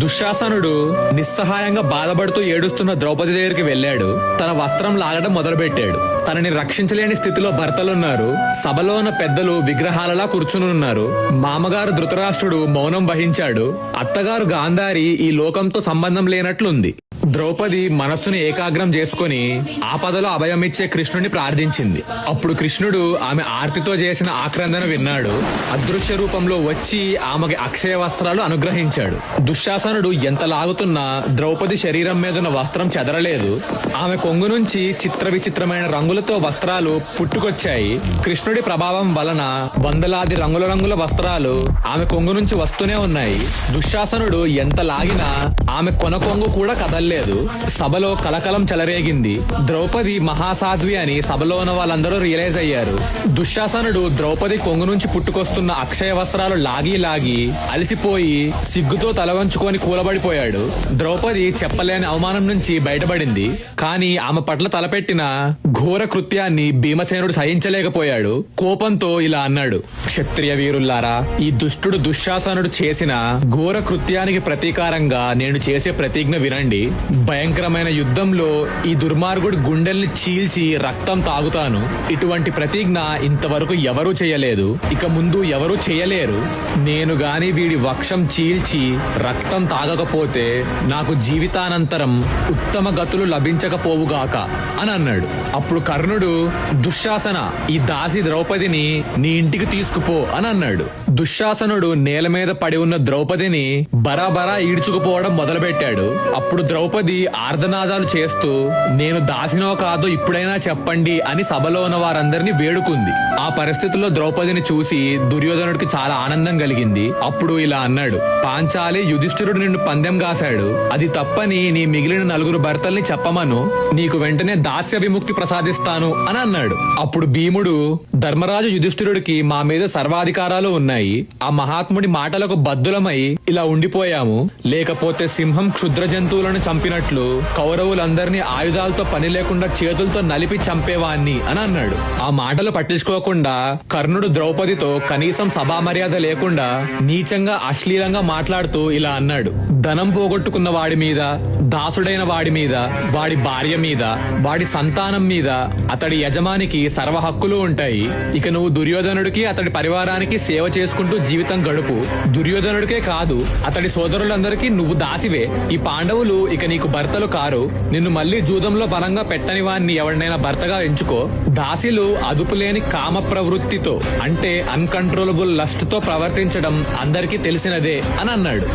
దుశ్శాసనుడు నిస్సహాయంగా బాధపడుతూ ఏడుస్తున్న ద్రౌపది దగ్గరికి వెళ్ళాడు. తన వస్త్రం లాగడం మొదలుపెట్టాడు. తనని రక్షించలేని స్థితిలో భర్తలున్నారు. సభలో ఉన్న పెద్దలు విగ్రహాలలా కూర్చునున్నారు. మామగారు ధృతరాష్ట్రుడు మౌనం వహించాడు. అత్తగారు గాంధారి ఈ లోకంతో సంబంధం లేనట్లుంది. ద్రౌపది మనస్సును ఏకాగ్రం చేసుకుని ఆపదలో అభయమిచ్చే కృష్ణుని ప్రార్థించింది. అప్పుడు కృష్ణుడు ఆమె ఆర్తితో చేసిన ఆక్రందన విన్నాడు. అదృశ్య రూపంలో వచ్చి ఆమెకి అక్షయ వస్త్రాలు అనుగ్రహించాడు. దుశ్శాసనుడు ఎంత లాగుతున్నా ద్రౌపది శరీరం మీదున్న వస్త్రం చెదరలేదు. ఆమె కొంగు నుంచి చిత్ర విచిత్రమైన రంగులతో వస్త్రాలు పుట్టుకొచ్చాయి. కృష్ణుడి ప్రభావం వలన వందలాది రంగుల రంగుల వస్త్రాలు ఆమె కొంగు నుంచి వస్తూనే ఉన్నాయి. దుశ్శాసనుడు ఎంత లాగినా ఆమె కొన కొంగు కూడా కదల్లేదు. సభలో కలకలం చెలరేగింది. ద్రౌపది మహాసాధ్వి అని సభలో ఉన్న వాళ్ళందరూ రియలైజ్ అయ్యారు. దుశ్శాసనుడు ద్రౌపది కొంగు నుంచి పుట్టుకొస్తున్న అక్షయ వస్త్రాలు లాగి లాగి అలసిపోయి సిగ్గుతో తల వంచుకొని కూలబడిపోయాడు. ద్రౌపది చెప్పలేని అవమానం నుంచి బయటపడింది. కానీ ఆమె పట్ల తలపెట్టిన ఘోర కృత్యాన్ని భీమసేనుడు సహించలేకపోయాడు. కోపంతో ఇలా అన్నాడు: క్షత్రియ వీరుల్లారా, ఈ దుష్టుడు దుశ్శాసనుడు చేసిన ఘోర కృత్యానికి ప్రతీకారంగా నేను చేసే ప్రతిజ్ఞ వినండి. భయంకరమైన యుద్ధంలో ఈ దుర్మార్గుడి గుండెల్ని చీల్చి రక్తం తాగుతాను. ఇటువంటి ప్రతిజ్ఞ ఇంతవరకు ఎవరూ చేయలేదు, ఇక ముందు ఎవరూ చేయలేరు. నేను గాని వీడి వక్షం చీల్చి రక్తం తాగకపోతే నాకు జీవితానంతరం ఉత్తమ గతులు లభించకపోవుగాక అని అన్నాడు. అప్పుడు కర్ణుడు, దుశ్శాసన, ఈ దాసి ద్రౌపదిని నీ ఇంటికి తీసుకుపో అని అన్నాడు. దుశ్శాసనుడు నేల మీద పడి ఉన్న ద్రౌపదిని బరాబరా ఈడ్చుకుపోవడం మొదలుపెట్టాడు. అప్పుడు ద్రౌపది ఆర్ధనాదాలు చేస్తూ, నేను దాసినో కాదో ఇప్పుడైనా చెప్పండి అని సభలో ఉన్న వారందరినీ వేడుకుంది. ఆ పరిస్థితుల్లో ద్రౌపదిని చూసి దుర్యోధనుడికి చాలా ఆనందం కలిగింది. అప్పుడు ఇలా అన్నాడు: పాంచాలి, యుధిష్ఠిరుడు నిన్ను పందెం కాశాడు. అది తప్పని నీ మిగిలిన నలుగురు భర్తల్ని చెప్పమను, నీకు వెంటనే దాస్య విముక్తి ప్రసాదిస్తాను అని అన్నాడు. అప్పుడు భీముడు, ధర్మరాజు యుధిష్ఠిరుడికి మా మీద సర్వాధికారాలు ఉన్నాయి. ఆ మహాత్ముడి మాటలకు బద్దులమై ఇలా ఉండిపోయాము. లేకపోతే సింహం క్షుద్ర జంతువులను చంపినట్లు కౌరవులందరినీ ఆయుధాలతో పని లేకుండా చేతులతో నలిపి చంపేవాణ్ణి అని అన్నాడు. ఆ మాటలు పట్టించుకోకుండా కర్ణుడు ద్రౌపదితో కనీసం సభా మర్యాద లేకుండా నీచంగా అశ్లీలంగా మాట్లాడుతూ ఇలా అన్నాడు: ధనం పోగొట్టుకున్న వాడి మీద, దాసుడైన వాడి మీద, వాడి భార్య మీద, వాడి సంతానం మీద అతడి యజమానికి సర్వ హక్కులు ఉంటాయి. ఇక నువ్వు దుర్యోధనుడికి అతడి పరివారానికి సేవ చేసుకుంటూ జీవితం గడుపు. దుర్యోధనుడికే కాదు, అతడి సోదరులందరికీ నువ్వు దాసివే. ఈ పాండవులు ఇక నీకు భర్తలు కారు. నిన్ను మళ్లీ జూదంలో బలంగా పెట్టని వాణ్ణి ఎవరినైనా భర్తగా ఎంచుకో. దాసిలు అదుపులేని కామ ప్రవృత్తితో, అంటే అన్కంట్రోలబుల్ లస్ట్ తో ప్రవర్తించడం అందరికీ తెలిసినదే అని అన్నాడు.